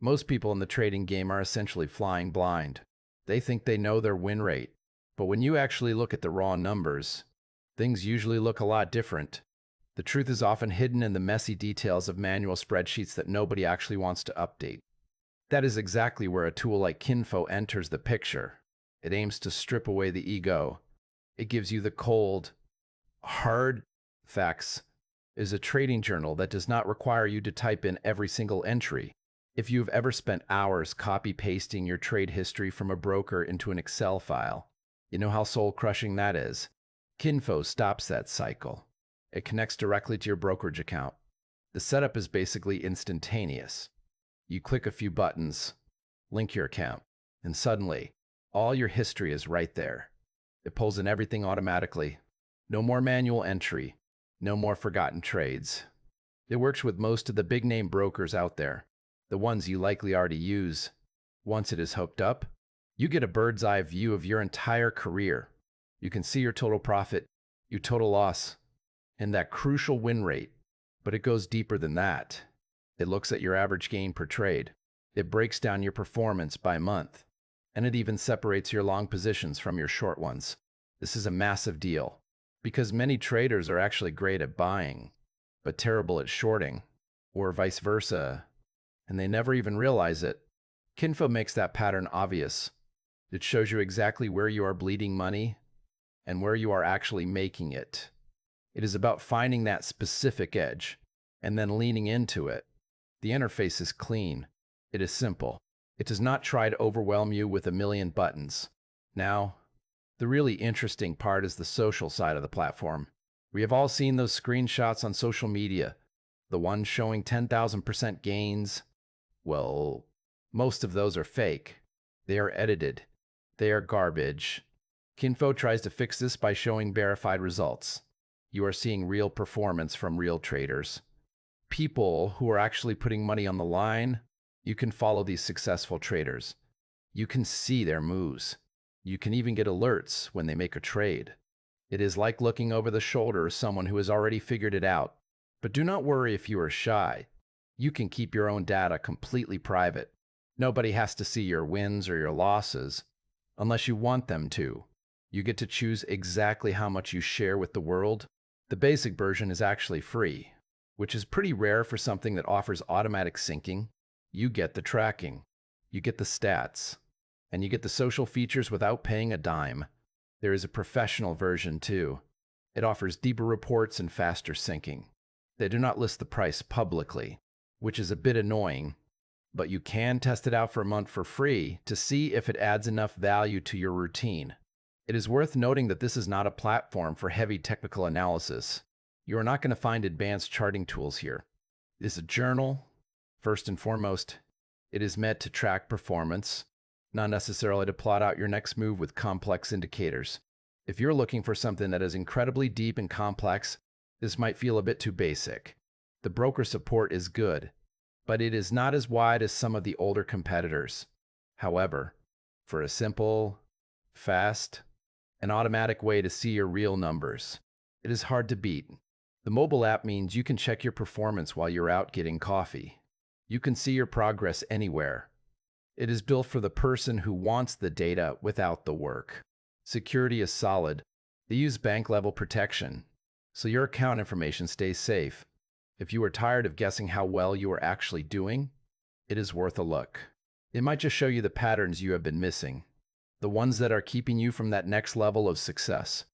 Most people in the trading game are essentially flying blind. They think they know their win rate, but when you actually look at the raw numbers, things usually look a lot different. The truth is often hidden in the messy details of manual spreadsheets that nobody actually wants to update. That is exactly where a tool like Kinfo enters the picture. It aims to strip away the ego. It gives you the cold, hard facts. It is a trading journal that does not require you to type in every single entry. If you've ever spent hours copy-pasting your trade history from a broker into an Excel file, you know how soul-crushing that is. Kinfo stops that cycle. It connects directly to your brokerage account. The setup is basically instantaneous. You click a few buttons, link your account, and suddenly, all your history is right there. It pulls in everything automatically. No more manual entry. No more forgotten trades. It works with most of the big-name brokers out there, the ones you likely already use. Once it is hooked up, you get a bird's-eye view of your entire career. You can see your total profit, your total loss, and that crucial win rate. But it goes deeper than that. It looks at your average gain per trade. It breaks down your performance by month. And it even separates your long positions from your short ones. This is a massive deal, because many traders are actually great at buying, but terrible at shorting, or vice versa, and they never even realize it. Kinfo makes that pattern obvious. It shows you exactly where you are bleeding money and where you are actually making it. It is about finding that specific edge and then leaning into it. The interface is clean. It is simple. It does not try to overwhelm you with a million buttons. Now, the really interesting part is the social side of the platform. We have all seen those screenshots on social media, the ones showing 10,000% gains. Well, most of those are fake. They are edited. They are garbage. Kinfo tries to fix this by showing verified results. You are seeing real performance from real traders. People who are actually putting money on the line. You can follow these successful traders. You can see their moves. You can even get alerts when they make a trade. It is like looking over the shoulder of someone who has already figured it out. But do not worry if you are shy. You can keep your own data completely private. Nobody has to see your wins or your losses, unless you want them to. You get to choose exactly how much you share with the world. The basic version is actually free, which is pretty rare for something that offers automatic syncing. You get the tracking, you get the stats, and you get the social features without paying a dime. There is a professional version too. It offers deeper reports and faster syncing. They do not list the price publicly, which is a bit annoying, but you can test it out for a month for free to see if it adds enough value to your routine. It is worth noting that this is not a platform for heavy technical analysis. You are not going to find advanced charting tools here. It is a journal. First and foremost, it is meant to track performance, not necessarily to plot out your next move with complex indicators. If you're looking for something that is incredibly deep and complex, this might feel a bit too basic. The broker support is good, but it is not as wide as some of the older competitors. However, for a simple, fast, and automatic way to see your real numbers, it is hard to beat. The mobile app means you can check your performance while you're out getting coffee. You can see your progress anywhere. It is built for the person who wants the data without the work. Security is solid. They use bank-level protection, so your account information stays safe. If you are tired of guessing how well you are actually doing, it is worth a look. It might just show you the patterns you have been missing, the ones that are keeping you from that next level of success.